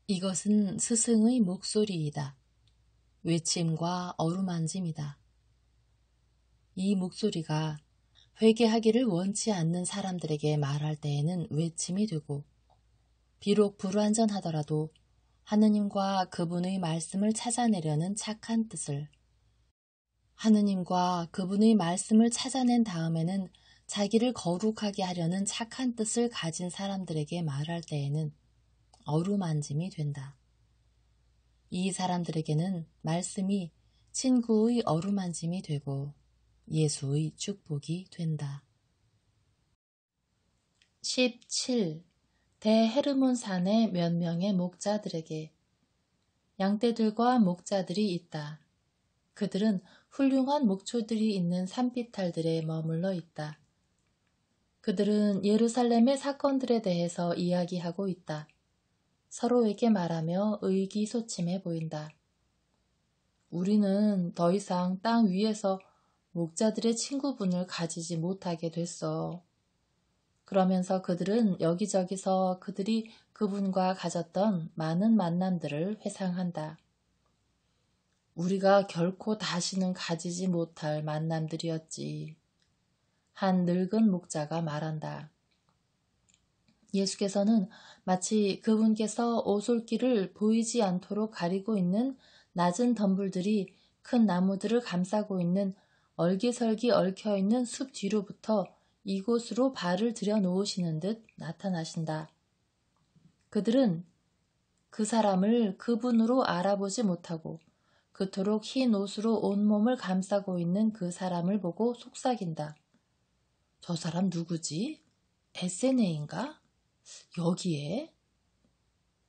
이것은 스승의 목소리이다. 외침과 어루만짐이다. 이 목소리가 회개하기를 원치 않는 사람들에게 말할 때에는 외침이 되고, 비록 불완전하더라도 하느님과 그분의 말씀을 찾아내려는 착한 뜻을, 하느님과 그분의 말씀을 찾아낸 다음에는 자기를 거룩하게 하려는 착한 뜻을 가진 사람들에게 말할 때에는 어루만짐이 된다. 이 사람들에게는 말씀이 친구의 어루만짐이 되고 예수의 축복이 된다. 17. 대헤르몬산의 몇 명의 목자들에게 양떼들과 목자들이 있다. 그들은 훌륭한 목초들이 있는 산비탈들에 머물러 있다. 그들은 예루살렘의 사건들에 대해서 이야기하고 있다. 서로에게 말하며 의기소침해 보인다. 우리는 더 이상 땅 위에서 목자들의 친구분을 가지지 못하게 됐어. 그러면서 그들은 여기저기서 그들이 그분과 가졌던 많은 만남들을 회상한다. 우리가 결코 다시는 가지지 못할 만남들이었지. 한 늙은 목자가 말한다. 예수께서는 마치 그분께서 오솔길을 보이지 않도록 가리고 있는 낮은 덤불들이 큰 나무들을 감싸고 있는 얼기설기 얽혀있는 숲 뒤로부터 이곳으로 발을 들여놓으시는 듯 나타나신다. 그들은 그 사람을 그분으로 알아보지 못하고 그토록 흰 옷으로 온몸을 감싸고 있는 그 사람을 보고 속삭인다. 저 사람 누구지? 에세네인가? 여기에?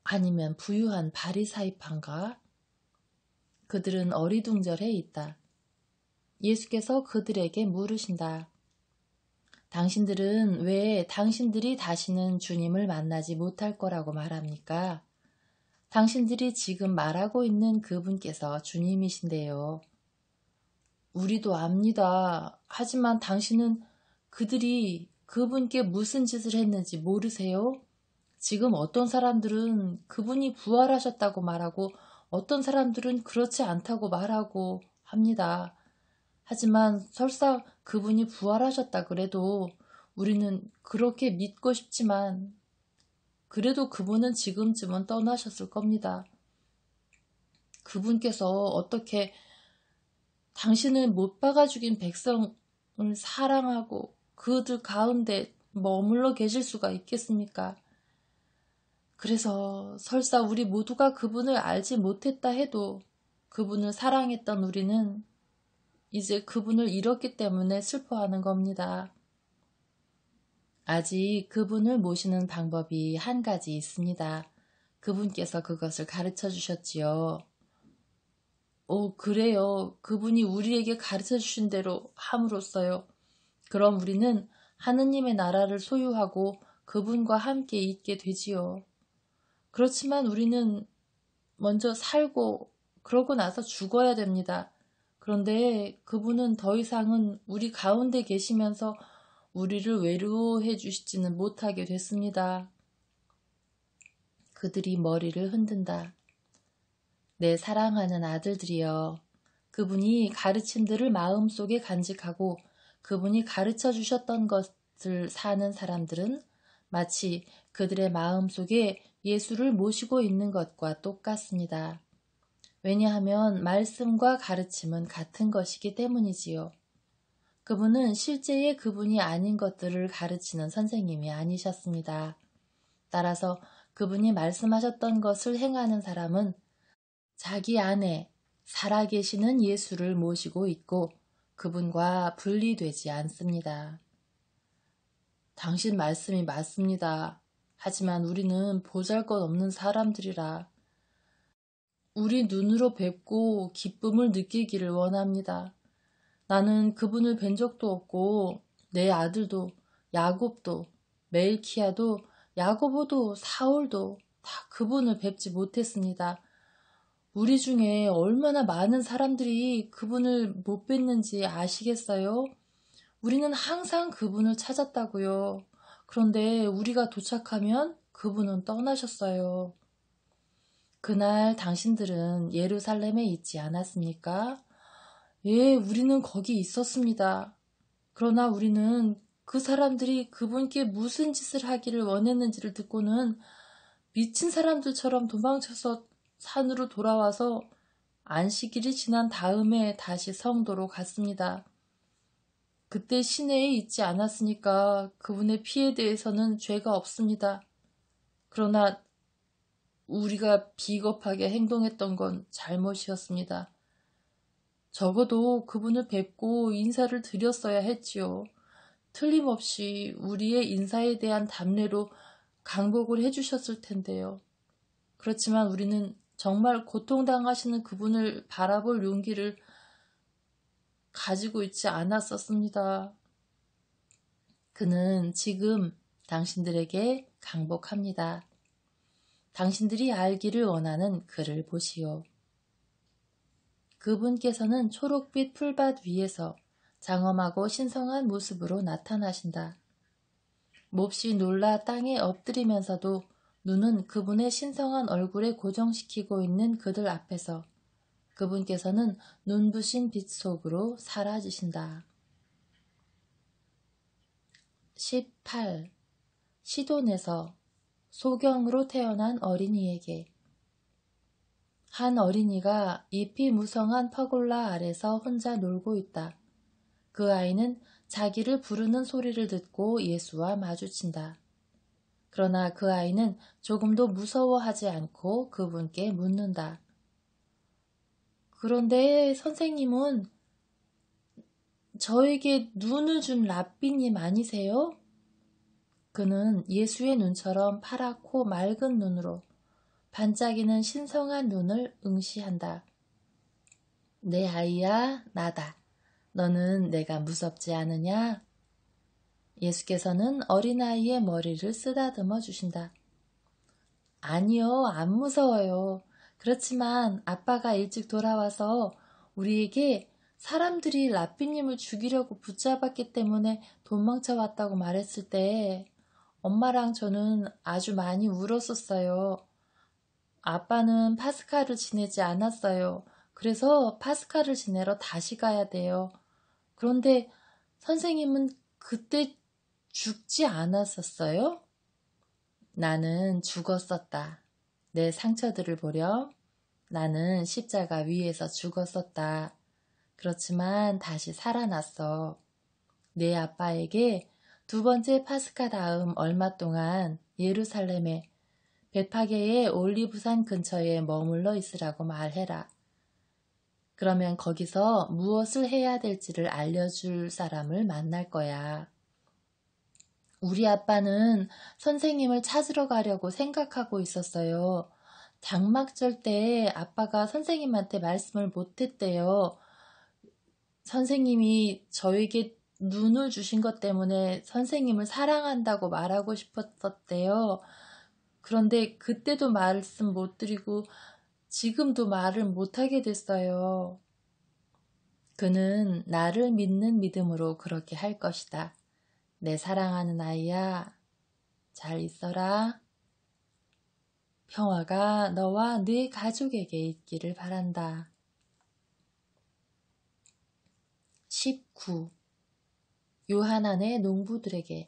아니면 부유한 바리사이파인가? 그들은 어리둥절해 있다. 예수께서 그들에게 물으신다. 당신들은 왜 당신들이 다시는 주님을 만나지 못할 거라고 말합니까? 당신들이 지금 말하고 있는 그분께서 주님이신데요. 우리도 압니다. 하지만 당신은 그들이 그분께 무슨 짓을 했는지 모르세요? 지금 어떤 사람들은 그분이 부활하셨다고 말하고 어떤 사람들은 그렇지 않다고 말하고 합니다. 하지만 설사 그분이 부활하셨다 그래도 우리는 그렇게 믿고 싶지만 그래도 그분은 지금쯤은 떠나셨을 겁니다. 그분께서 어떻게 당신을 못 박아 죽인 백성을 사랑하고 그들 가운데 머물러 계실 수가 있겠습니까? 그래서 설사 우리 모두가 그분을 알지 못했다 해도 그분을 사랑했던 우리는 이제 그분을 잃었기 때문에 슬퍼하는 겁니다. 아직 그분을 모시는 방법이 한 가지 있습니다. 그분께서 그것을 가르쳐 주셨지요. 그래요. 그분이 우리에게 가르쳐 주신 대로 함으로써요. 그럼 우리는 하느님의 나라를 소유하고 그분과 함께 있게 되지요. 그렇지만 우리는 먼저 살고 그러고 나서 죽어야 됩니다. 그런데 그분은 더 이상은 우리 가운데 계시면서 우리를 외로워해 주시지는 못하게 됐습니다. 그들이 머리를 흔든다. 내 사랑하는 아들들이여, 그분이 가르침들을 마음속에 간직하고 그분이 가르쳐 주셨던 것을 사는 사람들은 마치 그들의 마음속에 예수를 모시고 있는 것과 똑같습니다. 왜냐하면 말씀과 가르침은 같은 것이기 때문이지요. 그분은 실제의 그분이 아닌 것들을 가르치는 선생님이 아니셨습니다. 따라서 그분이 말씀하셨던 것을 행하는 사람은 자기 안에 살아계시는 예수를 모시고 있고 그분과 분리되지 않습니다. 당신 말씀이 맞습니다. 하지만 우리는 보잘것없는 사람들이라 우리 눈으로 뵙고 기쁨을 느끼기를 원합니다. 나는 그분을 뵌 적도 없고 내 아들도 야곱도 멜키야도 야고보도 사울도 다 그분을 뵙지 못했습니다. 우리 중에 얼마나 많은 사람들이 그분을 못 뵀는지 아시겠어요? 우리는 항상 그분을 찾았다고요. 그런데 우리가 도착하면 그분은 떠나셨어요. 그날 당신들은 예루살렘에 있지 않았습니까? 예, 우리는 거기 있었습니다. 그러나 우리는 그 사람들이 그분께 무슨 짓을 하기를 원했는지를 듣고는 미친 사람들처럼 도망쳐서 산으로 돌아와서 안식일이 지난 다음에 다시 성도로 갔습니다. 그때 시내에 있지 않았으니까 그분의 피에 대해서는 죄가 없습니다. 그러나 우리가 비겁하게 행동했던 건 잘못이었습니다. 적어도 그분을 뵙고 인사를 드렸어야 했지요. 틀림없이 우리의 인사에 대한 답례로 강복을 해주셨을 텐데요. 그렇지만 우리는 정말 고통당하시는 그분을 바라볼 용기를 가지고 있지 않았었습니다. 그는 지금 당신들에게 강복합니다. 당신들이 알기를 원하는 그를 보시오. 그분께서는 초록빛 풀밭 위에서 장엄하고 신성한 모습으로 나타나신다. 몹시 놀라 땅에 엎드리면서도 눈은 그분의 신성한 얼굴에 고정시키고 있는 그들 앞에서 그분께서는 눈부신 빛 속으로 사라지신다. 18. 시돈에서 소경으로 태어난 어린이에게 한 어린이가 잎이 무성한 퍼골라 아래서 혼자 놀고 있다. 그 아이는 자기를 부르는 소리를 듣고 예수와 마주친다. 그러나 그 아이는 조금도 무서워하지 않고 그분께 묻는다. 그런데 선생님은 저에게 눈을 준 랍비님 아니세요? 그는 예수의 눈처럼 파랗고 맑은 눈으로 반짝이는 신성한 눈을 응시한다. 내 아이야, 나다. 너는 내가 무섭지 않으냐? 예수께서는 어린아이의 머리를 쓰다듬어 주신다. 아니요, 안 무서워요. 그렇지만 아빠가 일찍 돌아와서 우리에게 사람들이 랍비님을 죽이려고 붙잡았기 때문에 도망쳐 왔다고 말했을 때 엄마랑 저는 아주 많이 울었었어요. 아빠는 파스카를 지내지 않았어요. 그래서 파스카를 지내러 다시 가야 돼요. 그런데 선생님은 그때 죽지 않았었어요? 나는 죽었었다. 내 상처들을 보렴. 나는 십자가 위에서 죽었었다. 그렇지만 다시 살아났어. 내 아빠에게 두 번째 파스카 다음 얼마 동안 예루살렘에 베파게의 올리브산 근처에 머물러 있으라고 말해라. 그러면 거기서 무엇을 해야 될지를 알려줄 사람을 만날 거야. 우리 아빠는 선생님을 찾으러 가려고 생각하고 있었어요. 장막절 때 아빠가 선생님한테 말씀을 못했대요. 선생님이 저에게 눈을 주신 것 때문에 선생님을 사랑한다고 말하고 싶었대요. 그런데 그때도 말씀 못 드리고 지금도 말을 못하게 됐어요. 그는 나를 믿는 믿음으로 그렇게 할 것이다. 내 사랑하는 아이야, 잘 있어라. 평화가 너와 네 가족에게 있기를 바란다. 19. 요하난의 농부들에게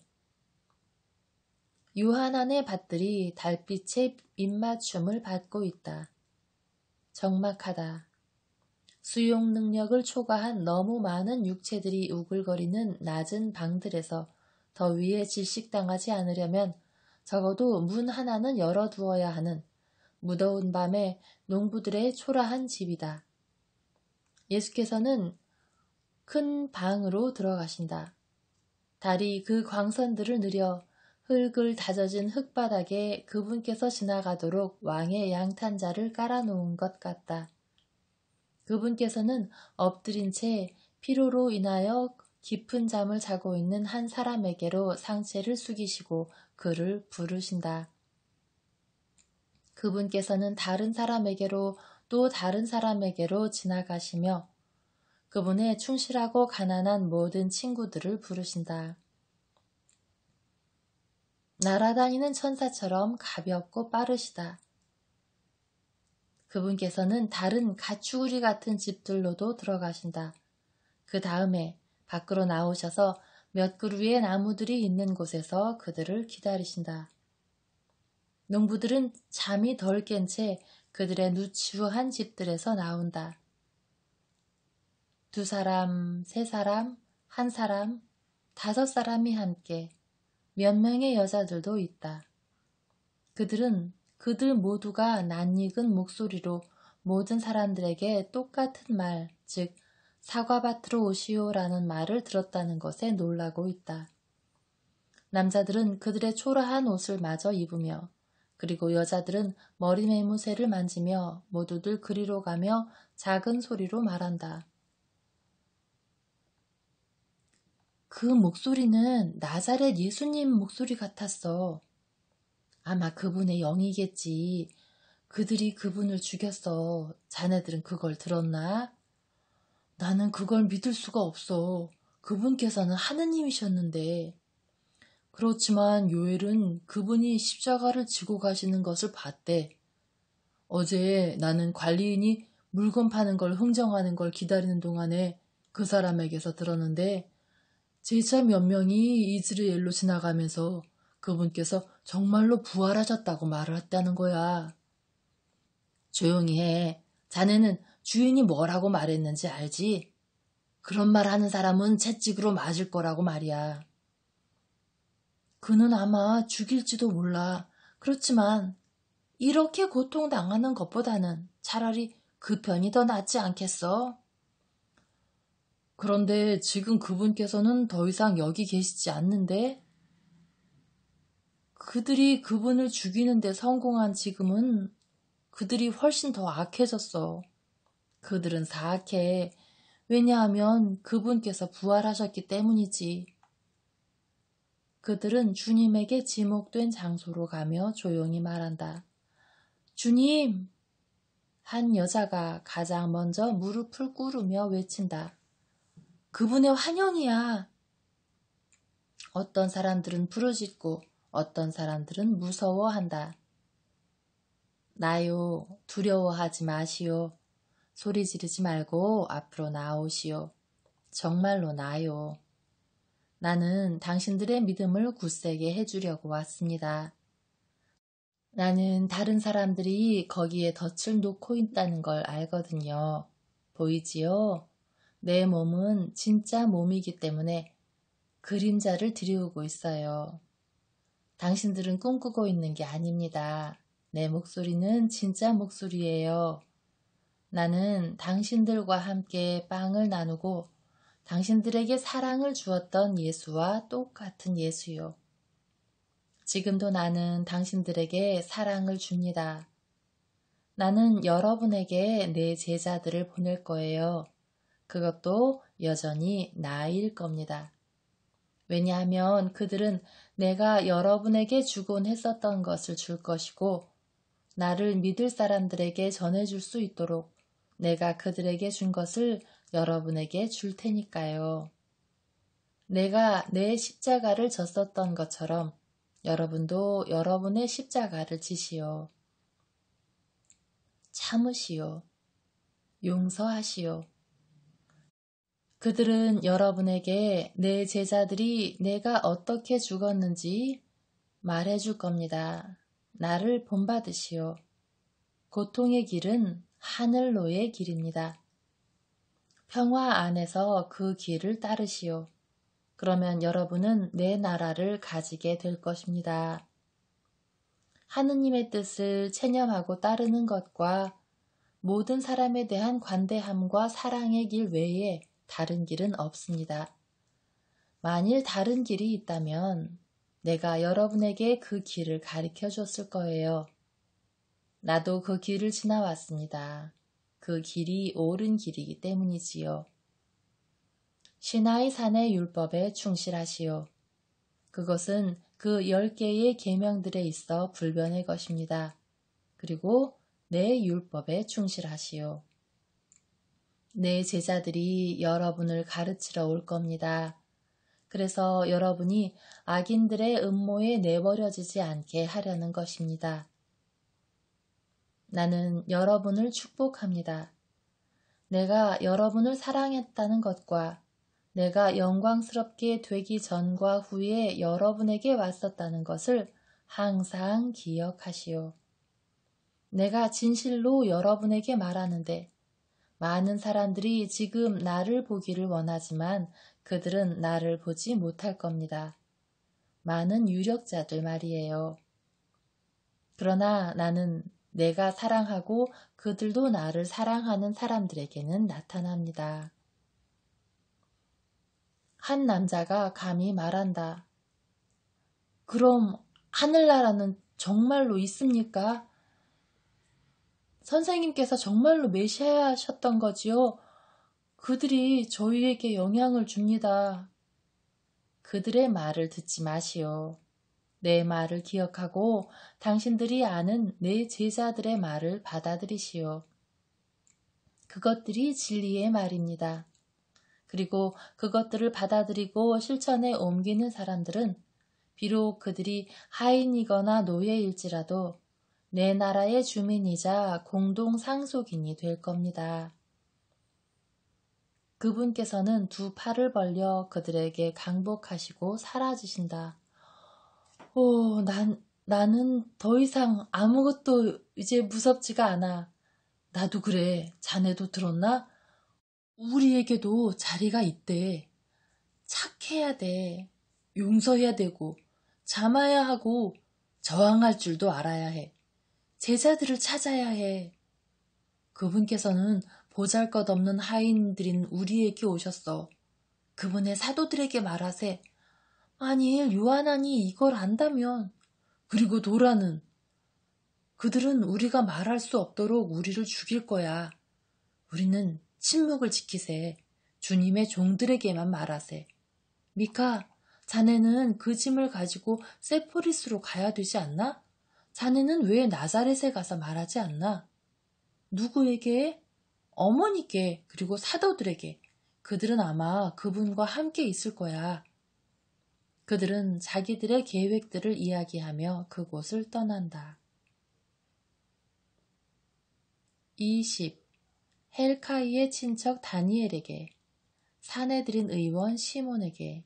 요하난의 밭들이 달빛의 입맞춤을 받고 있다. 적막하다. 수용 능력을 초과한 너무 많은 육체들이 우글거리는 낮은 방들에서 더위에 질식당하지 않으려면 적어도 문 하나는 열어두어야 하는 무더운 밤에 농부들의 초라한 집이다. 예수께서는 큰 방으로 들어가신다. 달이 그 광선들을 느려 흙을 다져진 흙바닥에 그분께서 지나가도록 왕의 양탄자를 깔아놓은 것 같다. 그분께서는 엎드린 채 피로로 인하여 깊은 잠을 자고 있는 한 사람에게로 상체를 숙이시고 그를 부르신다. 그분께서는 다른 사람에게로 또 다른 사람에게로 지나가시며 그분의 충실하고 가난한 모든 친구들을 부르신다. 날아다니는 천사처럼 가볍고 빠르시다. 그분께서는 다른 가축우리 같은 집들로도 들어가신다. 그 다음에 밖으로 나오셔서 몇 그루의 나무들이 있는 곳에서 그들을 기다리신다. 농부들은 잠이 덜 깬 채 그들의 누추한 집들에서 나온다. 2사람, 3사람, 1사람, 5사람이 함께 몇 명의 여자들도 있다. 그들은 그들 모두가 낯익은 목소리로 모든 사람들에게 똑같은 말, 즉 사과밭으로 오시오라는 말을 들었다는 것에 놀라고 있다. 남자들은 그들의 초라한 옷을 마저 입으며 그리고 여자들은 머리매무새를 만지며 모두들 그리로 가며 작은 소리로 말한다. 그 목소리는 나사렛 예수님 목소리 같았어. 아마 그분의 영이겠지. 그들이 그분을 죽였어. 자네들은 그걸 들었나? 나는 그걸 믿을 수가 없어. 그분께서는 하느님이셨는데. 그렇지만 요엘은 그분이 십자가를 지고 가시는 것을 봤대. 어제 나는 관리인이 물건 파는 걸 흥정하는 걸 기다리는 동안에 그 사람에게서 들었는데 제자 몇 명이 이스라엘로 지나가면서 그분께서 정말로 부활하셨다고 말을 했다는 거야. 조용히 해. 자네는 주인이 뭐라고 말했는지 알지? 그런 말 하는 사람은 채찍으로 맞을 거라고 말이야. 그는 아마 죽일지도 몰라. 그렇지만 이렇게 고통당하는 것보다는 차라리 그 편이 더 낫지 않겠어? 그런데 지금 그분께서는 더 이상 여기 계시지 않는데? 그들이 그분을 죽이는데 성공한 지금은 그들이 훨씬 더 악해졌어. 그들은 사악해. 왜냐하면 그분께서 부활하셨기 때문이지. 그들은 주님에게 지목된 장소로 가며 조용히 말한다. 주님! 한 여자가 가장 먼저 무릎을 꿇으며 외친다. 그분의 환영이야. 어떤 사람들은 부르짖고 어떤 사람들은 무서워한다. 나요, 두려워하지 마시오. 소리 지르지 말고 앞으로 나오시오. 정말로 나요. 나는 당신들의 믿음을 굳세게 해주려고 왔습니다. 나는 다른 사람들이 거기에 덫을 놓고 있다는 걸 알거든요. 보이지요? 내 몸은 진짜 몸이기 때문에 그림자를 들이우고 있어요. 당신들은 꿈꾸고 있는 게 아닙니다. 내 목소리는 진짜 목소리예요. 나는 당신들과 함께 빵을 나누고 당신들에게 사랑을 주었던 예수와 똑같은 예수요. 지금도 나는 당신들에게 사랑을 줍니다. 나는 여러분에게 내 제자들을 보낼 거예요. 그것도 여전히 나일 겁니다. 왜냐하면 그들은 내가 여러분에게 주곤 했었던 것을 줄 것이고 나를 믿을 사람들에게 전해줄 수 있도록 내가 그들에게 준 것을 여러분에게 줄 테니까요. 내가 내 십자가를 졌었던 것처럼 여러분도 여러분의 십자가를 지시오. 참으시오. 용서하시오. 그들은 여러분에게 내 제자들이 내가 어떻게 죽었는지 말해줄 겁니다. 나를 본받으시오. 고통의 길은 하늘로의 길입니다. 평화 안에서 그 길을 따르시오. 그러면 여러분은 내 나라를 가지게 될 것입니다. 하느님의 뜻을 체념하고 따르는 것과 모든 사람에 대한 관대함과 사랑의 길 외에 다른 길은 없습니다. 만일 다른 길이 있다면 내가 여러분에게 그 길을 가르쳐 줬을 거예요. 나도 그 길을 지나왔습니다. 그 길이 옳은 길이기 때문이지요. 시나이 산의 율법에 충실하시오. 그것은 그 10개의 계명들에 있어 불변의 것입니다. 그리고 내 율법에 충실하시오. 내 제자들이 여러분을 가르치러 올 겁니다. 그래서 여러분이 악인들의 음모에 내버려지지 않게 하려는 것입니다. 나는 여러분을 축복합니다. 내가 여러분을 사랑했다는 것과 내가 영광스럽게 되기 전과 후에 여러분에게 왔었다는 것을 항상 기억하시오. 내가 진실로 여러분에게 말하는데 많은 사람들이 지금 나를 보기를 원하지만 그들은 나를 보지 못할 겁니다. 많은 유력자들 말이에요. 그러나 나는 내가 사랑하고 그들도 나를 사랑하는 사람들에게는 나타납니다. 한 남자가 감히 말한다. 그럼 하늘나라는 정말로 있습니까? 선생님께서 정말로 메시아셨던 거지요? 그들이 저희에게 영향을 줍니다. 그들의 말을 듣지 마시오. 내 말을 기억하고 당신들이 아는 내 제자들의 말을 받아들이시오. 그것들이 진리의 말입니다. 그리고 그것들을 받아들이고 실천에 옮기는 사람들은 비록 그들이 하인이거나 노예일지라도 내 나라의 주민이자 공동 상속인이 될 겁니다. 그분께서는 두 팔을 벌려 그들에게 강복하시고 사라지신다. 나는 더 이상 아무것도 이제 무섭지가 않아. 나도 그래. 자네도 들었나? 우리에게도 자리가 있대. 착해야 돼. 용서해야 되고 참아야 하고 저항할 줄도 알아야 해. 제자들을 찾아야 해. 그분께서는 보잘것없는 하인들인 우리에게 오셨어. 그분의 사도들에게 말하세. 만일 요한안이 이걸 안다면, 그리고 도라는 그들은 우리가 말할 수 없도록 우리를 죽일 거야. 우리는 침묵을 지키세. 주님의 종들에게만 말하세. 미카, 자네는 그 짐을 가지고 세포리스로 가야 되지 않나? 자네는 왜 나자렛에 가서 말하지 않나? 누구에게? 어머니께, 그리고 사도들에게. 그들은 아마 그분과 함께 있을 거야. 그들은 자기들의 계획들을 이야기하며 그곳을 떠난다. 20. 헬카이의 친척 다니엘에게, 사내들인 의원 시몬에게.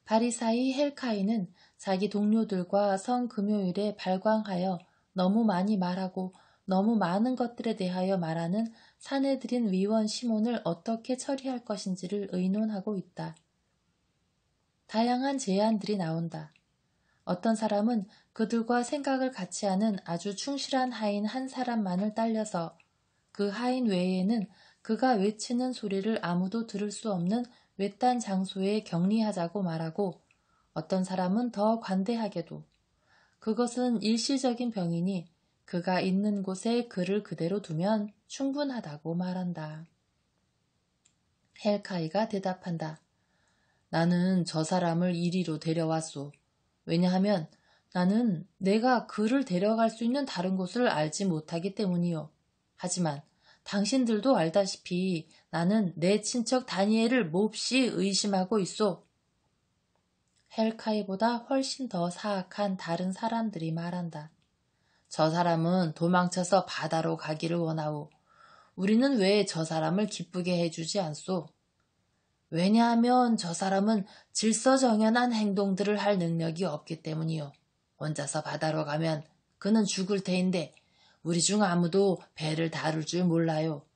바리사이 헬카이는 자기 동료들과 성금요일에 발광하여 너무 많이 말하고 너무 많은 것들에 대하여 말하는 사내들인 위원 시몬을 어떻게 처리할 것인지를 의논하고 있다. 다양한 제안들이 나온다. 어떤 사람은 그들과 생각을 같이 하는 아주 충실한 하인 한 사람만을 딸려서 그 하인 외에는 그가 외치는 소리를 아무도 들을 수 없는 외딴 장소에 격리하자고 말하고, 어떤 사람은 더 관대하게도 그것은 일시적인 병이니 그가 있는 곳에 그를 그대로 두면 충분하다고 말한다. 헬카이가 대답한다. 나는 저 사람을 이리로 데려왔소. 왜냐하면 나는 내가 그를 데려갈 수 있는 다른 곳을 알지 못하기 때문이요. 하지만 당신들도 알다시피 나는 내 친척 다니엘을 몹시 의심하고 있소. 헬카이보다 훨씬 더 사악한 다른 사람들이 말한다. 저 사람은 도망쳐서 바다로 가기를 원하오. 우리는 왜 저 사람을 기쁘게 해주지 않소? 왜냐하면 저 사람은 질서정연한 행동들을 할 능력이 없기 때문이요. 혼자서 바다로 가면 그는 죽을 테인데 우리 중 아무도 배를 다룰 줄 몰라요.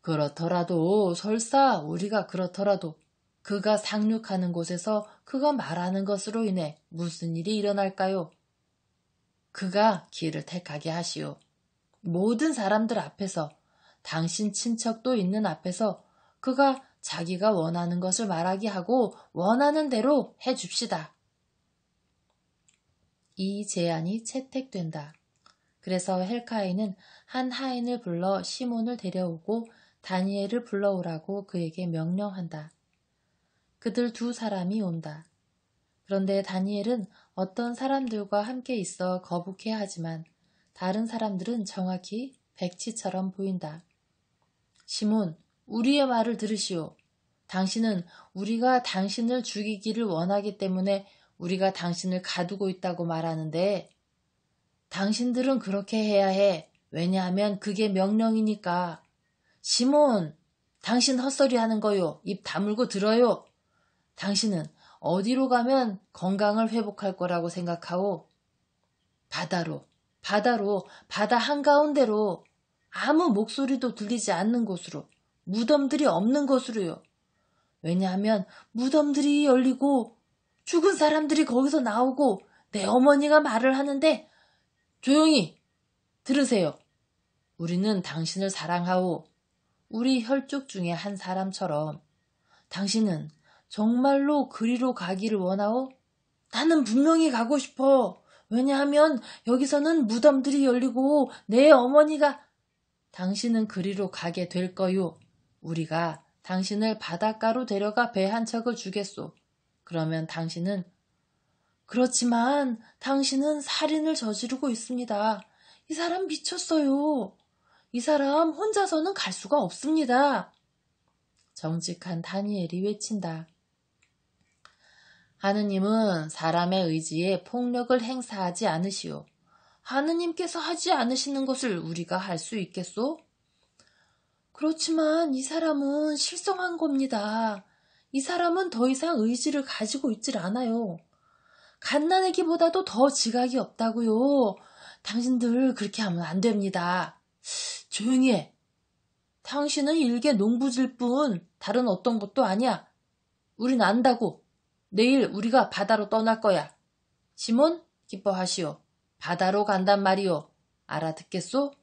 그렇더라도 설사 우리가 그렇더라도 그가 상륙하는 곳에서 그가 말하는 것으로 인해 무슨 일이 일어날까요? 그가 길을 택하게 하시오. 모든 사람들 앞에서, 당신 친척도 있는 앞에서 그가 자기가 원하는 것을 말하게 하고 원하는 대로 해줍시다. 이 제안이 채택된다. 그래서 헬카이는 한 하인을 불러 시몬을 데려오고 다니엘을 불러오라고 그에게 명령한다. 그들 두 사람이 온다. 그런데 다니엘은 어떤 사람들과 함께 있어 거북해하지만 다른 사람들은 정확히 백치처럼 보인다. 시몬, 우리의 말을 들으시오. 당신은 우리가 당신을 죽이기를 원하기 때문에 우리가 당신을 가두고 있다고 말하는데 당신들은 그렇게 해야 해. 왜냐하면 그게 명령이니까. 시몬, 당신 헛소리 하는 거요. 입 다물고 들어요. 당신은 어디로 가면 건강을 회복할 거라고 생각하오? 바다로, 바다 한가운데로, 아무 목소리도 들리지 않는 곳으로, 무덤들이 없는 곳으로요. 왜냐하면 무덤들이 열리고 죽은 사람들이 거기서 나오고 내 어머니가 말을 하는데 조용히 들으세요. 우리는 당신을 사랑하오. 우리 혈족 중에 한 사람처럼. 당신은 정말로 그리로 가기를 원하오? 나는 분명히 가고 싶어. 왜냐하면 여기서는 무덤들이 열리고 내 어머니가. 당신은 그리로 가게 될 거요. 우리가 당신을 바닷가로 데려가 배 한 척을 주겠소. 그러면 당신은 그렇지만 당신은 살인을 저지르고 있습니다. 이 사람 미쳤어요. 이 사람 혼자서는 갈 수가 없습니다. 정직한 다니엘이 외친다. 하느님은 사람의 의지에 폭력을 행사하지 않으시오. 하느님께서 하지 않으시는 것을 우리가 할 수 있겠소? 그렇지만 이 사람은 실성한 겁니다. 이 사람은 더 이상 의지를 가지고 있질 않아요. 갓난아기보다도 더 지각이 없다고요. 당신들 그렇게 하면 안 됩니다. 조용히 해. 당신은 일개 농부질 뿐 다른 어떤 것도 아니야. 우린 안다고. 내일 우리가 바다로 떠날 거야. 시몬, 기뻐하시오. 바다로 간단 말이오. 알아듣겠소?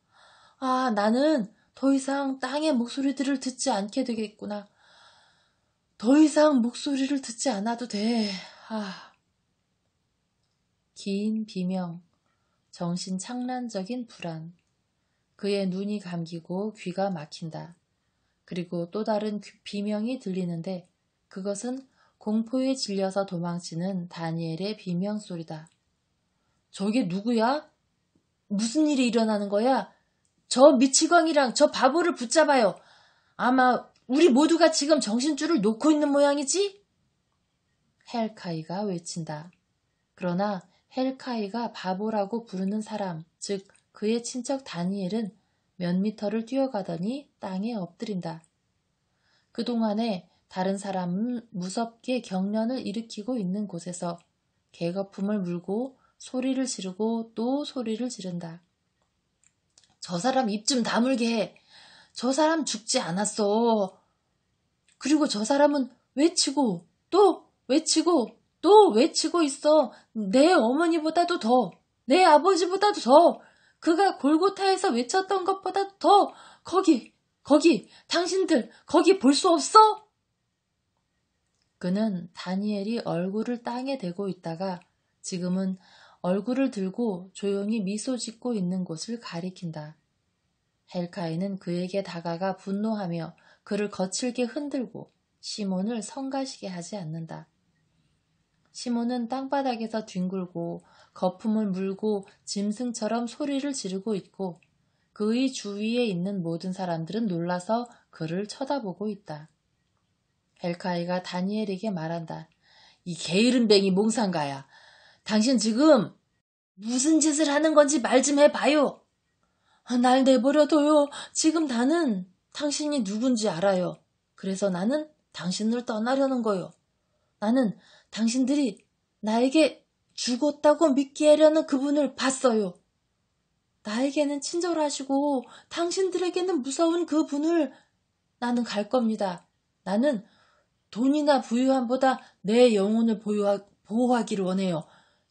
아, 나는 더 이상 땅의 목소리들을 듣지 않게 되겠구나. 더 이상 목소리를 듣지 않아도 돼. 긴 비명, 정신착란적인 불안. 그의 눈이 감기고 귀가 막힌다. 그리고 또 다른 비명이 들리는데 그것은 공포에 질려서 도망치는 다니엘의 비명소리다. 저게 누구야? 무슨 일이 일어나는 거야? 저 미치광이랑 저 바보를 붙잡아요. 아마 우리 모두가 지금 정신줄을 놓고 있는 모양이지? 헬카이가 외친다. 그러나 헬카이가 바보라고 부르는 사람, 즉 그의 친척 다니엘은 몇 미터를 뛰어가더니 땅에 엎드린다. 그동안에 다른 사람은 무섭게 경련을 일으키고 있는 곳에서 개거품을 물고 소리를 지르고 또 소리를 지른다. 저 사람 입 좀 다물게 해. 저 사람 죽지 않았어. 그리고 저 사람은 외치고 또 외치고 또 외치고 있어. 내 어머니보다도 더, 내 아버지보다도 더, 그가 골고타에서 외쳤던 것보다 더, 거기, 당신들, 거기 볼 수 없어? 그는 다니엘이 얼굴을 땅에 대고 있다가 지금은 얼굴을 들고 조용히 미소 짓고 있는 곳을 가리킨다. 헬카이는 그에게 다가가 분노하며 그를 거칠게 흔들고 시몬을 성가시게 하지 않는다. 시몬은 땅바닥에서 뒹굴고 거품을 물고 짐승처럼 소리를 지르고 있고 그의 주위에 있는 모든 사람들은 놀라서 그를 쳐다보고 있다. 헬카이가 다니엘에게 말한다. 이 게으름뱅이 몽상가야. 당신 지금 무슨 짓을 하는 건지 말 좀 해봐요. 날 내버려둬요. 지금 나는 당신이 누군지 알아요. 그래서 나는 당신을 떠나려는 거요. 나는 당신들이 나에게 죽었다고 믿게 하려는 그분을 봤어요. 나에게는 친절하시고 당신들에게는 무서운 그분을 나는 갈 겁니다. 나는 돈이나 부유함보다 내 영혼을 보호하기를 원해요.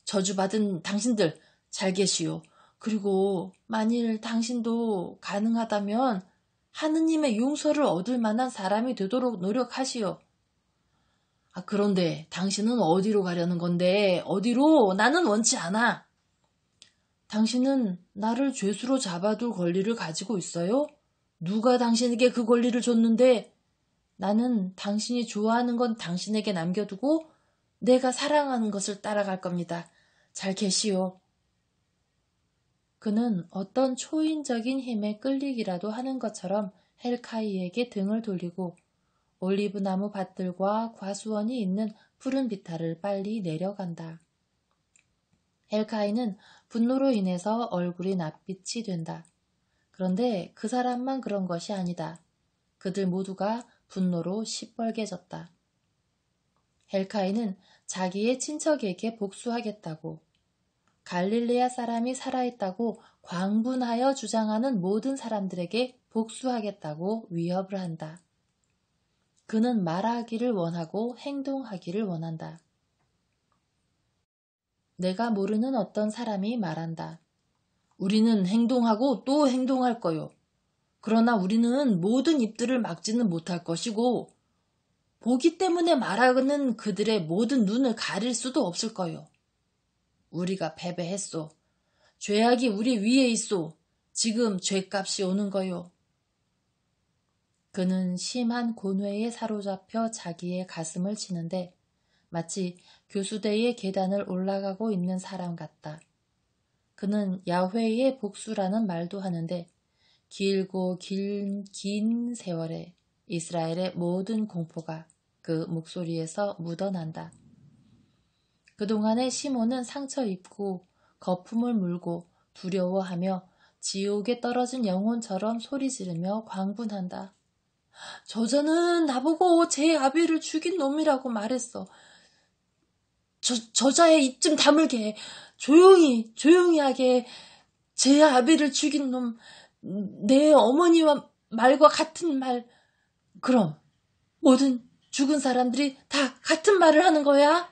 저주받은 당신들 잘 계시오. 그리고 만일 당신도 가능하다면 하느님의 용서를 얻을 만한 사람이 되도록 노력하시오. 그런데 당신은 어디로 가려는 건데? 어디로? 나는 원치 않아. 당신은 나를 죄수로 잡아둘 권리를 가지고 있어요? 누가 당신에게 그 권리를 줬는데? 나는 당신이 좋아하는 건 당신에게 남겨두고 내가 사랑하는 것을 따라갈 겁니다. 잘 계시오. 그는 어떤 초인적인 힘에 끌리기라도 하는 것처럼 헬카이에게 등을 돌리고 올리브나무 밭들과 과수원이 있는 푸른 비탈을 빨리 내려간다. 헬카이는 분노로 인해서 얼굴이 낯빛이 된다. 그런데 그 사람만 그런 것이 아니다. 그들 모두가 분노로 시뻘개졌다. 헬카이는 자기의 친척에게 복수하겠다고, 갈릴레아 사람이 살아있다고 광분하여 주장하는 모든 사람들에게 복수하겠다고 위협을 한다. 그는 말하기를 원하고 행동하기를 원한다. 내가 모르는 어떤 사람이 말한다. 우리는 행동하고 또 행동할 거요. 그러나 우리는 모든 입들을 막지는 못할 것이고 보기 때문에 말하는 그들의 모든 눈을 가릴 수도 없을 거요. 우리가 패배했소. 죄악이 우리 위에 있소. 지금 죄값이 오는 거요. 그는 심한 곤회에 사로잡혀 자기의 가슴을 치는데 마치 교수대의 계단을 올라가고 있는 사람 같다. 그는 야훼의 복수라는 말도 하는데 길고 긴 세월에 이스라엘의 모든 공포가 그 목소리에서 묻어난다. 그동안에 시몬은 상처 입고 거품을 물고 두려워하며 지옥에 떨어진 영혼처럼 소리 지르며 광분한다. 저자는 나보고 제 아비를 죽인 놈이라고 말했어. 저자의 입 좀 다물게 해. 조용히 하게. 제 아비를 죽인 놈, 내 어머니와 말과 같은 말. 그럼 모든 죽은 사람들이 다 같은 말을 하는 거야?